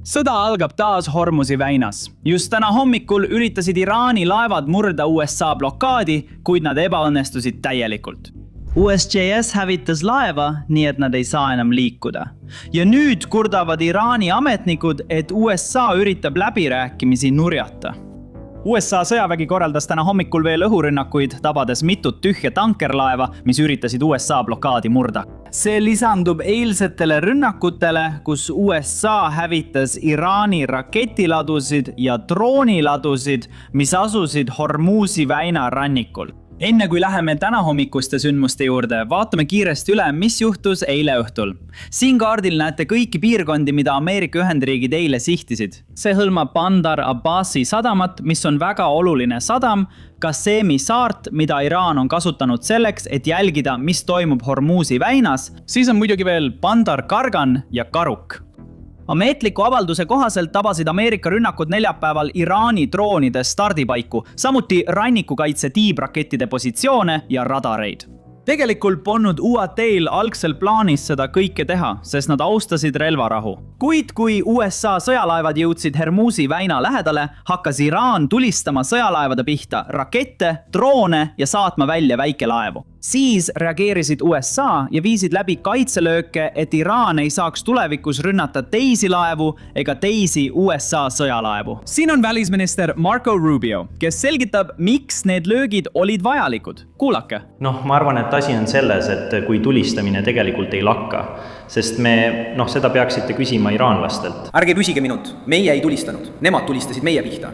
Sõda algab taas Hormuzi väinas. Just täna hommikul üritasid Iraani laevad murda USA blokaadi, kuid nad ebaõnnestusid täielikult. USGS hävitas laeva, nii et nad ei saa enam liikuda. Ja nüüd kurdavad Iraani ametnikud, et USA üritab läbirääkimisi nurjata. USA sõjavägi korraldas täna hommikul veel õhurünnakuid, tabades mitut tühja tankerlaeva, mis üritasid USA blokaadi murda. See lisandub eilsetele rünnakutele, kus USA hävitas Iraani raketiladusid ja drooniladusid, mis asusid Hormuzi väina rannikul. Enne kui läheme täna hommikuste sündmuste juurde, vaatame kiiresti üle, mis juhtus eile õhtul. Siin kaardil näete kõiki piirkondi, mida Ameerika Ühendriigid eile sihtisid. See hõlmab Bandar Abbasi sadamat, mis on väga oluline sadam, Qasemi saart, mida Iraan on kasutanud selleks, et jälgida, mis toimub Hormuzi väinas. Siis on muidugi veel Bandar Kargan ja Karuk. Ametliku avalduse kohaselt tabasid Ameerika rünnakud neljapäeval Iraani droonide stardipaiku, samuti rannikukaitse tiibrakettide positsioone ja radareid. Tegelikult polnud UAT-il algsel plaanis seda kõike teha, sest nad austasid relvarahu. Kuid kui USA sõjalaevad jõudsid Hormuzi väina lähedale, hakkas Iraan tulistama sõjalaevade pihta rakette, droone ja saatma välja väikelaevu. Siis reageerisid USA ja viisid läbi kaitselööke, et Iraan ei saaks tulevikus rünnata teisi laevu ega teisi USA sõjalaevu. Siin on välisminister Marco Rubio, kes selgitab, miks need löögid olid vajalikud. Kuulake. Ma arvan, et asi on selles, et kui tulistamine tegelikult ei lakka, sest seda peaksite küsima iraanlastelt. Ärge küsige minut, meie ei tulistanud, nemad tulistasid meie pihta.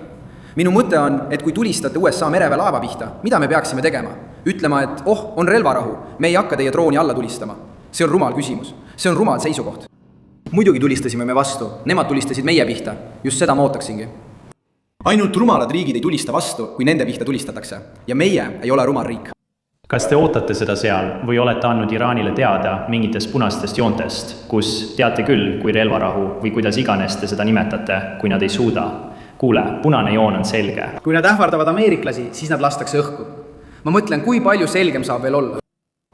Minu mõte on, et kui tulistate USA mereväe laeva pihta, mida me peaksime tegema? Ütlema, et on relvarahu, me ei hakka teie drooni alla tulistama. See on rumal küsimus, see on rumal seisukoht. Muidugi tulistasime me vastu, nemad tulistasid meie pihta, just seda ma ootaksingi. Ainult rumalad riigid ei tulista vastu, kui nende pihta tulistatakse, ja meie ei ole rumal riik. Kas te ootate seda seal või olete andnud Iraanile teada mingitest punastest joontest, kus teate küll, kui relvarahu või kuidas iganes te seda nimetate, kui nad ei suuda? Kuule, punane joon on selge. Kui nad ähvardavad ameeriklasi, siis nad lastakse õhku. Ma mõtlen, kui palju selgem saab veel olla.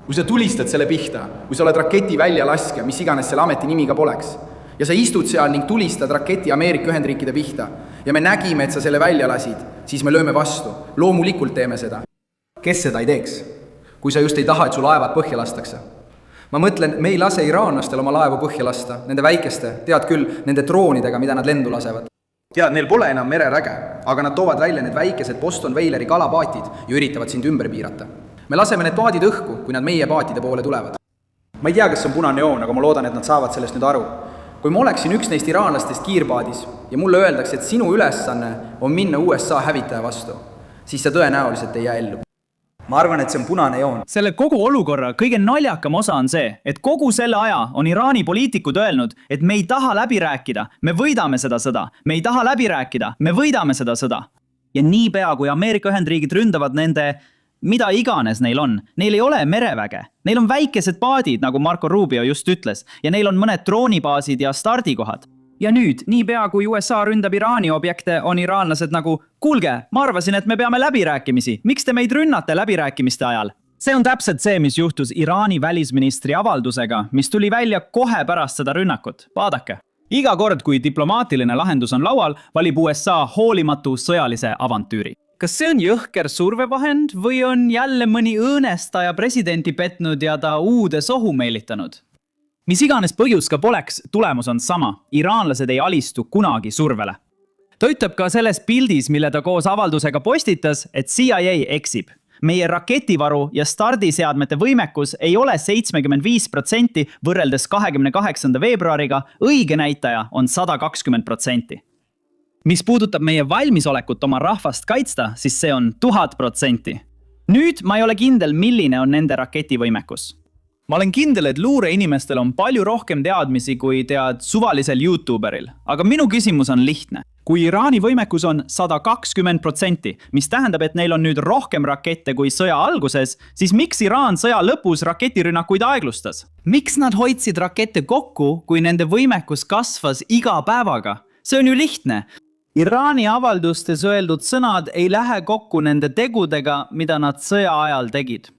Kui sa tulistad selle pihta, kui sa oled raketi väljalaskja, mis iganes selle ameti nimi ka poleks, ja sa istud seal ning tulistad raketi Ameerika Ühendriikide pihta, ja me nägime, et sa selle välja lasid, siis me lööme vastu. Loomulikult teeme seda. Kes seda ei teeks? Kui sa just ei taha, et su laevad põhja lastakse. Ma mõtlen, me ei lase iraanlastel oma laevu põhja lasta, nende väikeste, tead küll, nende droonidega, mida nad lendu lasevad. Tead, neil pole enam mereräge, aga nad toovad välja need väikesed Boston Whaleri kalapaatid ja üritavad sind ümber piirata. Me laseme need paadid õhku, kui nad meie paatide poole tulevad. Ma ei tea, kas on punane joon, aga ma loodan, et nad saavad sellest nüüd aru. Kui ma oleksin üks neist iraanlastest kiirpaadis ja mulle öeldakse, et sinu ülesanne on minna USA hävitaja vastu, siis see tõenäoliselt ei jää ellu. Ma arvan, et see on punane joon. Selle kogu olukorra kõige naljakam osa on see, et kogu selle aja on Iraani poliitikud öelnud, et me ei taha läbi rääkida, me võidame seda sõda, me ei taha läbi rääkida, me võidame seda sõda. Ja niipea, kui Ameerika Ühendriigid ründavad nende, mida iganes neil on, neil ei ole mereväge. Neil on väikesed paadid, nagu Marco Rubio just ütles, ja neil on mõned droonibaasid ja stardikohad. Ja nüüd, niipea kui USA ründab Iraani objekte, on iraanlased nagu, kuulge, ma arvasin, et me peame läbirääkimisi. Miks te meid rünnate läbirääkimiste ajal? See on täpselt see, mis juhtus Iraani välisministri avaldusega, mis tuli välja kohe pärast seda rünnakut. Vaadake. Iga kord, kui diplomaatiline lahendus on laual, valib USA hoolimatu sõjalise avantüüri. Kas see on jõhker survevahend või on jälle mõni õõnestaja presidenti petnud ja ta uude sohu meelitanud? Mis iganes põhjus ka poleks, tulemus on sama. Iraanlased ei alistu kunagi survele. Ta ütleb ka selles pildis, mille ta koos avaldusega postitas, et CIA eksib. Meie raketivaru ja stardiseadmete võimekus ei ole 75% võrreldes 28. veebruariga, õige näitaja on 120%. Mis puudutab meie valmisolekut oma rahvast kaitsta, siis see on 1000%. Nüüd ma ei ole kindel, milline on nende raketivõimekus. Ma olen kindel, et luure inimestel on palju rohkem teadmisi kui tead suvalisel YouTuberil, aga minu küsimus on lihtne. Kui Iraani võimekus on 120%, mis tähendab, et neil on nüüd rohkem rakette kui sõja alguses, siis miks Iraan sõja lõpus raketirünnakuid aeglustas? Miks nad hoidsid rakette kokku, kui nende võimekus kasvas iga päevaga? See on ju lihtne. Iraani avaldustes öeldud sõnad ei lähe kokku nende tegudega, mida nad sõja ajal tegid.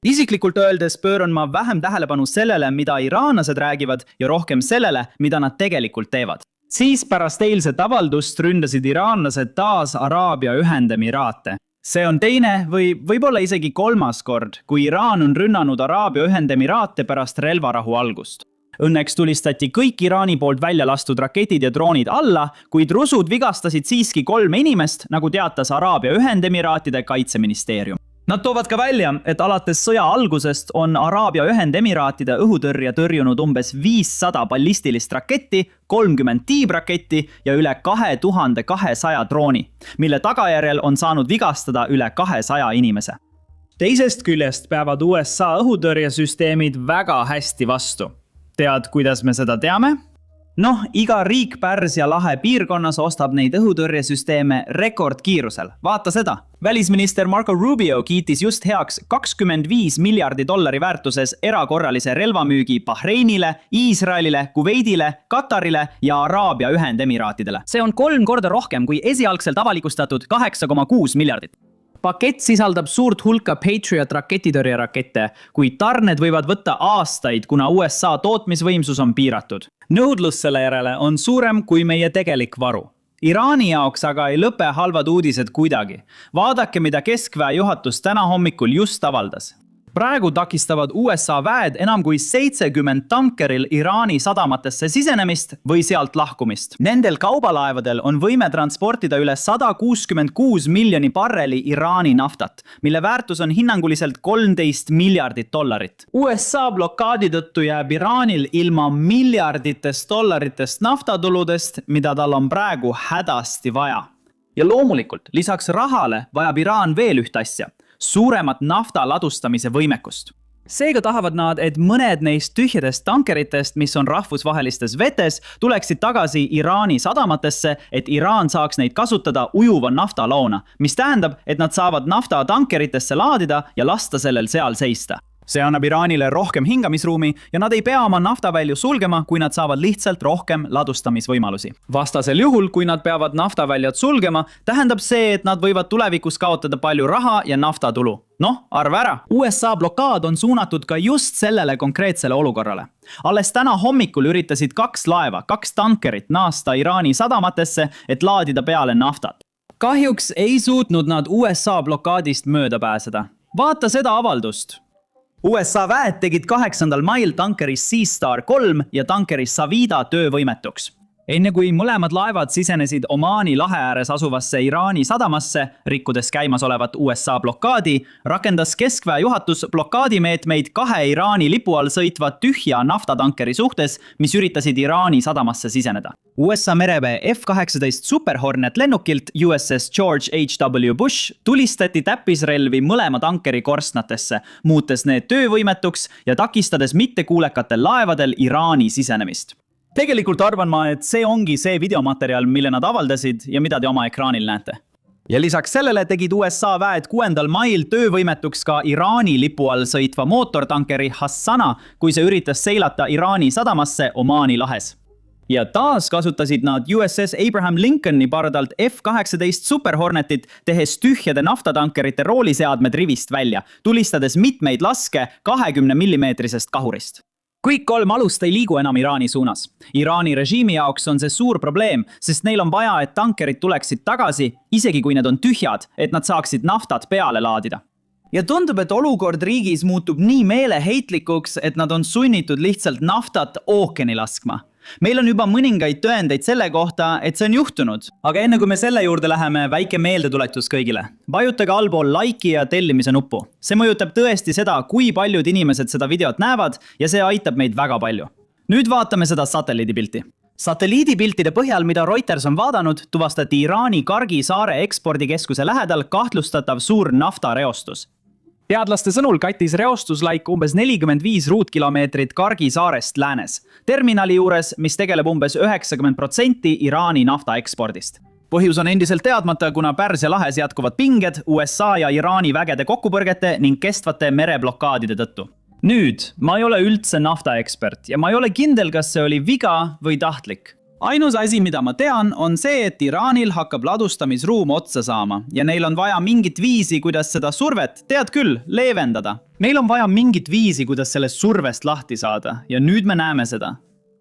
Isiklikult öeldes pööran ma vähem tähelepanu sellele, mida iraanlased räägivad ja rohkem sellele, mida nad tegelikult teevad. Siis pärast eilset avaldust ründasid iraanlased taas Araabia Ühendemiraate. See on teine või võib-olla isegi kolmas kord, kui Iraan on rünnanud Araabia Ühendemiraate pärast relvarahu algust. Õnneks tulistati kõik Iraani poolt välja lastud raketid ja droonid alla, kuid rusud vigastasid siiski 3 inimest, nagu teatas Araabia Ühendemiraatide kaitseministeerium. Nad toovad ka välja, et alates sõja algusest on Araabia Ühendemiraatide õhutõrje tõrjunud umbes 500 ballistilist raketti, 30 tiibraketti ja üle 2200 drooni, mille tagajärjel on saanud vigastada üle 200 inimese. Teisest küljest peavad USA õhutõrjesüsteemid väga hästi vastu. Tead, kuidas me seda teame? Iga riik Pärsia lahe piirkonnas ostab neid õhutõrjesüsteeme rekordkiirusel. Vaata seda. Välisminister Marco Rubio kiitis just heaks $25 miljardi väärtuses erakorralise relvamüügi Bahreinile, Iisraelile, Kuveidile, Katarile ja Araabia Ühendemiraatidele. See on 3 korda rohkem kui esialgselt avalikustatud 8,6 miljardit. Pakett sisaldab suurt hulka Patriot raketitõrjerakette, kuid tarned võivad võtta aastaid, kuna USA tootmisvõimsus on piiratud. Nõudlus selle järele on suurem kui meie tegelik varu. Iraani jaoks aga ei lõpe halvad uudised kuidagi. Vaadake, mida keskväe juhatus täna hommikul just avaldas. Praegu takistavad USA väed enam kui 70 tankeril Iraani sadamatesse sisenemist või sealt lahkumist. Nendel kaubalaevadel on võime transportida üle 166 miljoni barreli Iraani naftat, mille väärtus on hinnanguliselt $13 miljardit. USA blokaadi tõttu jääb Iraanil ilma miljarditest dollaritest naftatuludest, mida tal on praegu hädasti vaja. Ja loomulikult, lisaks rahale vajab Iraan veel üht asja. Suuremat nafta ladustamise võimekust. Seega tahavad nad, et mõned neist tühjadest tankeritest, mis on rahvusvahelistes vetes, tuleksid tagasi Iraani sadamatesse, et Iraan saaks neid kasutada ujuva naftaloona, mis tähendab, et nad saavad nafta tankeritesse laadida ja lasta sellel seal seista. See annab Iraanile rohkem hingamisruumi ja nad ei pea oma naftavälju sulgema, kui nad saavad lihtsalt rohkem ladustamisvõimalusi. Vastasel juhul, kui nad peavad naftaväljad sulgema, tähendab see, et nad võivad tulevikus kaotada palju raha ja naftatulu. Arva ära. USA blokaad on suunatud ka just sellele konkreetsele olukorrale. Alles täna hommikul üritasid 2 laeva, 2 tankerit naasta Iraani sadamatesse, et laadida peale naftat. Kahjuks ei suutnud nad USA blokaadist mööda pääseda. Vaata seda avaldust. USA väed tegid 8. mail tankeris Sea Star 3 ja tankeris Savida töövõimetuks. Enne kui mõlemad laevad sisenesid Omaani lahe ääres asuvasse Iraani sadamasse, rikkudes käimasolevat USA blokaadi, rakendas keskväe juhatus blokaadimeetmeid 2 Iraani lipu all sõitva tühja naftatankeri suhtes, mis üritasid Iraani sadamasse siseneda. USA mereväe F-18 Super Hornet lennukilt USS George H.W. Bush tulistati täppisrelvi mõlema tankeri korstnatesse, muutes need töövõimetuks ja takistades mittekuulekatel laevadel Iraani sisenemist. Tegelikult arvan ma, et see ongi see videomaterjal, mille nad avaldasid ja mida te oma ekraanil näete. Ja lisaks sellele tegid USA väed 6. mail töövõimetuks ka Iraani lipu all sõitva mootortankeri Hassana, kui see üritas seilata Iraani sadamasse Omaani lahes. Ja taas kasutasid nad USS Abraham Lincolni pardalt F-18 Super Hornetit, tehes tühjade naftatankerite rooliseadmed rivist välja, tulistades mitmeid laske 20 mm kahurist. Kõik 3 alust ei liigu enam Iraani suunas. Iraani režiimi jaoks on see suur probleem, sest neil on vaja, et tankerid tuleksid tagasi, isegi kui need on tühjad, et nad saaksid naftat peale laadida. Ja tundub, et olukord riigis muutub nii meeleheitlikuks, et nad on sunnitud lihtsalt naftat ookeani laskma. Meil on juba mõningaid tõendeid selle kohta, et see on juhtunud. Aga enne kui me selle juurde läheme, väike meeldetuletus kõigile. Vajutage allpool like'i ja tellimise nuppu. See mõjutab tõesti seda, kui paljud inimesed seda videot näevad ja see aitab meid väga palju. Nüüd vaatame seda satelliidipilti. Satelliidipiltide põhjal, mida Reuters on vaadanud, tuvastati Iraani Kargi saare ekspordikeskuse lähedal kahtlustatav suur naftareostus. Teadlaste sõnul kattis reostuslaik umbes 45 ruutkilomeetrit Kargi saarest läänes, terminali juures, mis tegeleb umbes 90% Iraani nafta ekspordist. Põhjus on endiselt teadmata, kuna Pärsia lahes jätkuvad pinged USA ja Iraani vägede kokkupõrgete ning kestvate mereblokaadide tõttu. Nüüd, ma ei ole üldse naftaekspert ja ma ei ole kindel, kas see oli viga või tahtlik. Ainus asi, mida ma tean, on see, et Iraanil hakkab ladustamisruum otsa saama ja neil on vaja mingit viisi, kuidas seda survet, tead küll, leevendada. Neil on vaja mingit viisi, kuidas sellest survest lahti saada ja nüüd me näeme seda.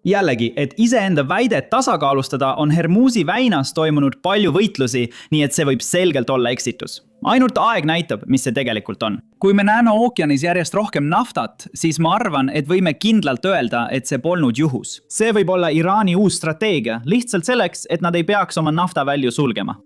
Jällegi, et iseenda väidet tasakaalustada on Hormuzi väinas toimunud palju võitlusi, nii et see võib selgelt olla eksitus. Ainult aeg näitab, mis see tegelikult on. Kui me näeme ookeanis järjest rohkem naftat, siis ma arvan, et võime kindlalt öelda, et see polnud juhus. See võib olla Iraani uus strateegia, lihtsalt selleks, et nad ei peaks oma naftavälju sulgema.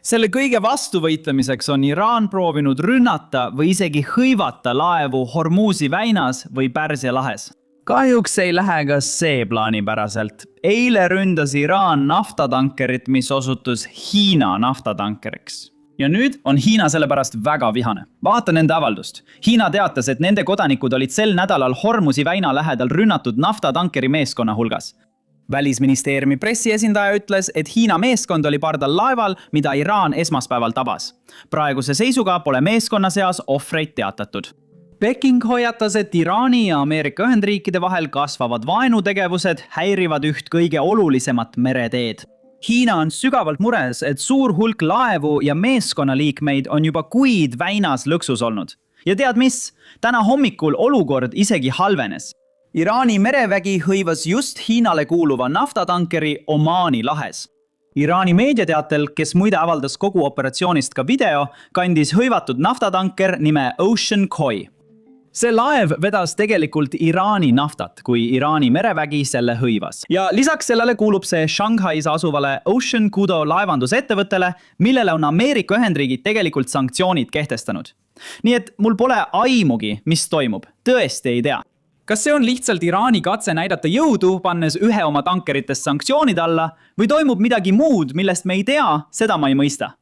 Selle kõige vastu võitlemiseks on Iraan proovinud rünnata või isegi hõivata laevu Hormuzi väinas või Pärsia lahes. Kahjuks ei lähe ka see plaanipäraselt. Eile ründas Iraan naftatankerit, mis osutus Hiina naftatankeriks. Ja nüüd on Hiina sellepärast väga vihane. Vaata nende avaldust. Hiina teatas, et nende kodanikud olid sel nädalal Hormuzi väina lähedal rünnatud naftatankeri meeskonna hulgas. Välisministeeriumi pressiesindaja ütles, et Hiina meeskond oli pardal laeval, mida Iraan esmaspäeval tabas. Praeguse seisuga pole meeskonna seas ohvreid teatatud. Peking hoiatas, et Iraani ja Ameerika Ühendriikide vahel kasvavad vaenutegevused häirivad üht kõige olulisemat mereteed. Hiina on sügavalt mures, et suur hulk laevu ja meeskonnaliikmeid on juba kuid väinas lõksus olnud. Ja tead mis? Täna hommikul olukord isegi halvenes. Iraani merevägi hõivas just Hiinale kuuluva naftatankeri Omaani lahes. Iraani meediateatel, kes muide avaldas kogu operatsioonist ka video, kandis hõivatud naftatanker nime Ocean Koi. See laev vedas tegelikult Iraani naftat, kui Iraani merevägi selle hõivas. Ja lisaks sellele kuulub see Shanghais asuvale Ocean Kudo laevandusettevõttele, millele on Ameerika Ühendriigid tegelikult sanktsioonid kehtestanud. Nii et mul pole aimugi, mis toimub. Tõesti ei tea. Kas see on lihtsalt Iraani katse näidata jõudu, pannes ühe oma tankeritest sanktsioonid alla, või toimub midagi muud, millest me ei tea, seda ma ei mõista.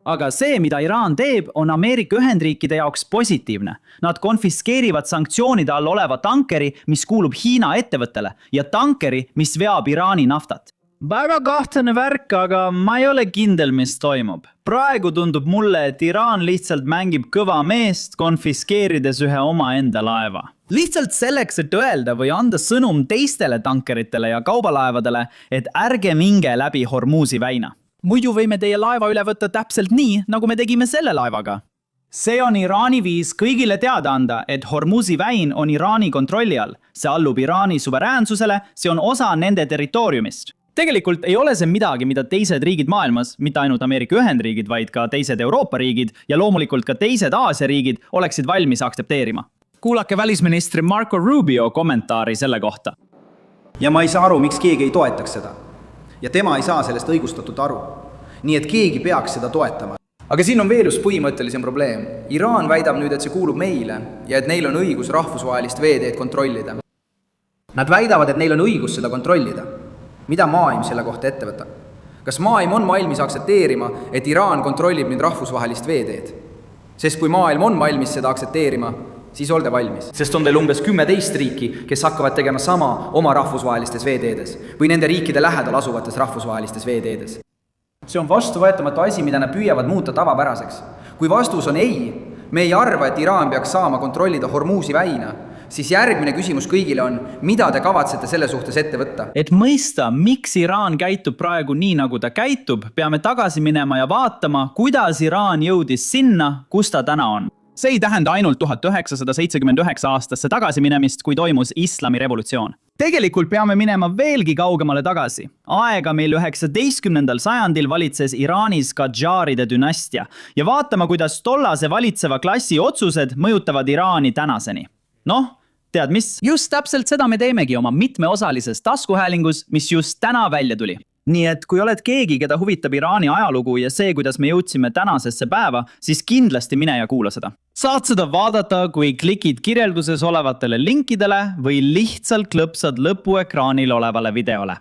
Aga see, mida Iraan teeb, on Ameerika Ühendriikide jaoks positiivne. Nad konfiskeerivad sanktsioonide all oleva tankeri, mis kuulub Hiina ettevõttele, ja tankeri, mis veab Iraani naftat. Väga kahtlane värk, aga ma ei ole kindel, mis toimub. Praegu tundub mulle, et Iraan lihtsalt mängib kõva meest, konfiskeerides ühe omaenda laeva. Lihtsalt selleks, et öelda või anda sõnum teistele tankeritele ja kaubalaevadele, et ärge minge läbi Hormuzi väina. Muidu võime teie laeva üle võtta täpselt nii, nagu me tegime selle laevaga. See on Iraani viis kõigile teada anda, et Hormuzi väin on Iraani kontrolli all. See allub Iraani suveräänsusele, see on osa nende territooriumist. Tegelikult ei ole see midagi, mida teised riigid maailmas, mitte ainult Ameerika Ühendriigid, vaid ka teised Euroopa riigid ja loomulikult ka teised Aasia riigid oleksid valmis aktsepteerima. Kuulake välisministri Marco Rubio kommentaari selle kohta. Ja ma ei saa aru, miks keegi ei toetaks seda. Ja tema ei saa sellest õigustatult aru. Nii et keegi peaks seda toetama. Aga siin on veel just põhimõttelisem probleem. Iraan väidab nüüd, et see kuulub meile ja et neil on õigus rahvusvahelist veeteed kontrollida. Nad väidavad, et neil on õigus seda kontrollida. Mida maailm selle kohta ette võtab? Kas maailm on valmis aktsepteerima, et Iraan kontrollib nüüd rahvusvahelist veeteed? Sest kui maailm on valmis seda aktsepteerima, siis olge valmis. Sest on teil umbes 10 riiki, kes hakkavad tegema sama oma rahvusvahelistes veeteedes või nende riikide lähedal asuvates rahvusvahelistes veeteedes. See on vastuvõetamatu asi, mida nad püüavad muuta tavapäraseks. Kui vastus on ei, me ei arva, et Iraan peaks saama kontrollida Hormuzi väina, siis järgmine küsimus kõigile on, mida te kavatsete selle suhtes ette võtta? Et mõista, miks Iraan käitub praegu nii, nagu ta käitub, peame tagasi minema ja vaatama, kuidas Iraan jõudis sinna, kus ta täna on. See ei tähenda ainult 1979 aastasse tagasi minemist, kui toimus islami revolutsioon. Tegelikult peame minema veelgi kaugemale tagasi. Aega meil 19. sajandil valitses Iraanis Qadžaride dünastia ja vaatama, kuidas tollase valitseva klassi otsused mõjutavad Iraani tänaseni. Noh, tead mis? Just täpselt seda me teemegi oma mitmeosalises taskuhäälingus, mis just täna välja tuli. Nii et kui oled keegi, keda huvitab Iraani ajalugu ja see, kuidas me jõudsime tänasesse päeva, siis kindlasti mine ja kuula seda. Saad seda vaadata, kui klikid kirjelduses olevatele linkidele või lihtsalt klõpsad lõpuekraanil olevale videole.